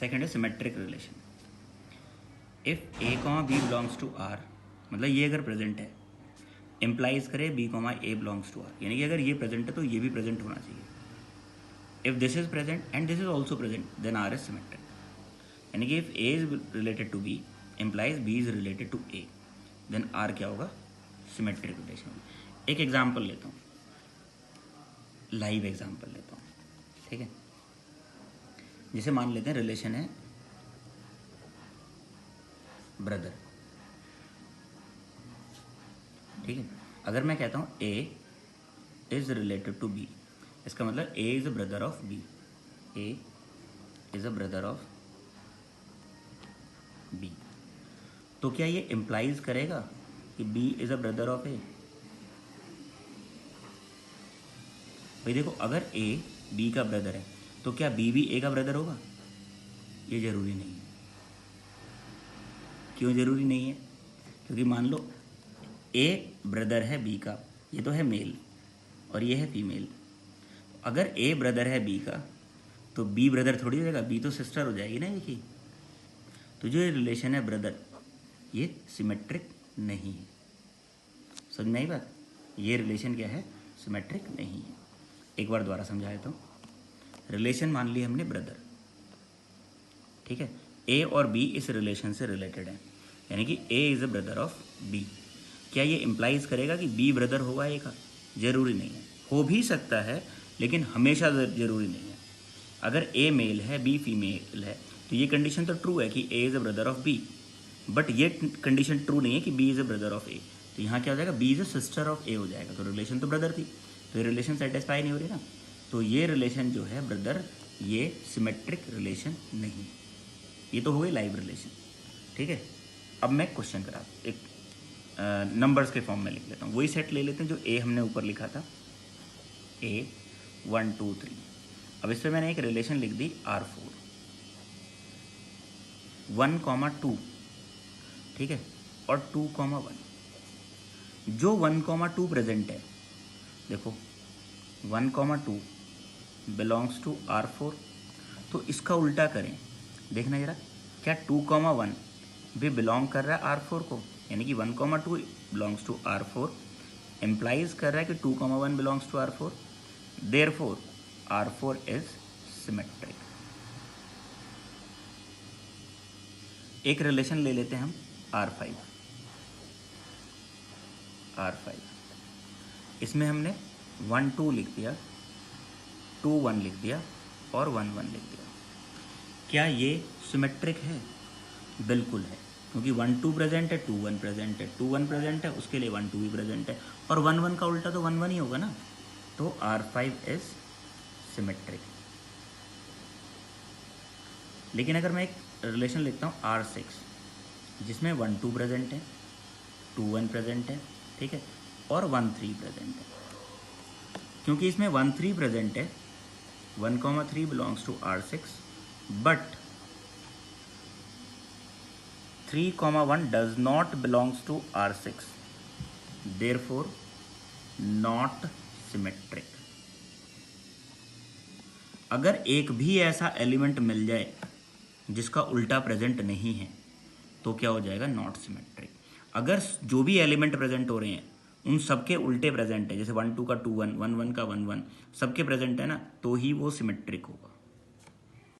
Second है symmetric relation. If A comma B belongs to R, मतलब ये अगर प्रेजेंट है, इम्प्लाइज करे B comma A belongs to R, यानी कि अगर ये प्रेजेंट है तो ये भी प्रेजेंट होना चाहिए। If this is present and this is also present then R is symmetric, यानी कि if A is related to B implies B is related to A, then R क्या होगा, सिमेट्रिक रिलेशन। एक एग्जाम्पल लेता हूँ, live example लेता हूँ, ठीक है। जैसे मान लेते हैं रिलेशन है ब्रदर, ठीक है। अगर मैं कहता हूँ A is related to B, इसका मतलब A is a brother of B, A is a brother of B, तो क्या ये इम्प्लाइज करेगा कि B is a brother of A? भाई देखो, अगर ए बी का ब्रदर है तो क्या बी भी ए का ब्रदर होगा? ये जरूरी नहीं है। क्यों जरूरी नहीं है? क्योंकि मान लो ए ब्रदर है बी का, ये तो है मेल और ये है फीमेल। अगर ए ब्रदर है बी का तो बी ब्रदर थोड़ी हो जाएगा, बी तो सिस्टर हो जाएगी ना एक ही। तो जो ये रिलेशन है ब्रदर, ये सिमेट्रिक नहीं है। समझ में आई बात? ये रिलेशन क्या है, सिमेट्रिक नहीं है। एक बार दोबारा समझा देता हूँ। रिलेशन मान ली हमने ब्रदर, ठीक है। ए और बी इस रिलेशन से रिलेटेड है, यानी कि A is a brother of B. क्या ये इम्प्लाइज करेगा कि बी ब्रदर होगा ए का? जरूरी नहीं है, हो भी सकता है लेकिन हमेशा जरूरी नहीं है। अगर ए मेल है बी फीमेल है तो ये कंडीशन तो ट्रू है कि A is a brother of B, but ये कंडीशन ट्रू नहीं है कि B is a brother of A. तो यहाँ क्या हो जाएगा, B is a sister of A हो जाएगा। तो रिलेशन तो ब्रदर थी, तो ये रिलेशन सेटिस्फाई नहीं हो रही ना। तो ये रिलेशन जो है ब्रदर, ये सिमेट्रिक रिलेशन नहीं, ये तो हो गई लाइव रिलेशन, ठीक है। अब मैं क्वेश्चन करा एक नंबर्स के फॉर्म में लिख लेता हूँ। वही सेट ले लेते हैं जो ए हमने ऊपर लिखा था, ए 1 2 3। अब इस पर मैंने एक रिलेशन लिख दी R4 1, 2, ठीक है, और 2, 1। जो 1, 2 प्रेजेंट है, देखो 1, 2 बिलोंग्स टू R4, तो इसका उल्टा करें, देखना जरा, क्या 2, 1 भी बिलोंग कर रहा है R4 को, यानी कि 1, 2 बिलोंग्स टू R4 इम्प्लाइज कर रहा है कि 2, 1 belongs to R4, therefore R4 is symmetric. एक रिलेशन ले लेते हैं हम R5, इसमें हमने 1, 2 लिख दिया, 2, 1 लिख दिया और 1, 1 लिख दिया। क्या ये सिमेट्रिक है? बिल्कुल है, क्योंकि 1, 2 प्रेजेंट है, 2, 1 प्रेजेंट है, 2, 1 प्रेजेंट है, उसके लिए 1, 2 भी प्रेजेंट है, और 1, 1 का उल्टा तो 1, 1 ही होगा ना। तो R5 इज सिमेट्रिक। लेकिन अगर मैं एक रिलेशन लिखता हूँ R6, जिसमें 1, 2 प्रेजेंट है, 2, 1 प्रेजेंट है, ठीक है, और 1, 3 प्रेजेंट है। क्योंकि इसमें 1, 3 प्रेजेंट है, 1, 3 belongs to R6, but 3, 1 does not belongs to R6, therefore not symmetric. अगर एक भी ऐसा एलिमेंट मिल जाए जिसका उल्टा प्रेजेंट नहीं है तो क्या हो जाएगा, नॉट सिमेट्रिक। अगर जो भी एलिमेंट प्रेजेंट हो रहे हैं उन सबके उल्टे प्रेजेंट है, जैसे 1, 2 का 2, 1, 1, 1 का 1, 1, सबके प्रेजेंट है ना, तो ही वो सिमेट्रिक होगा।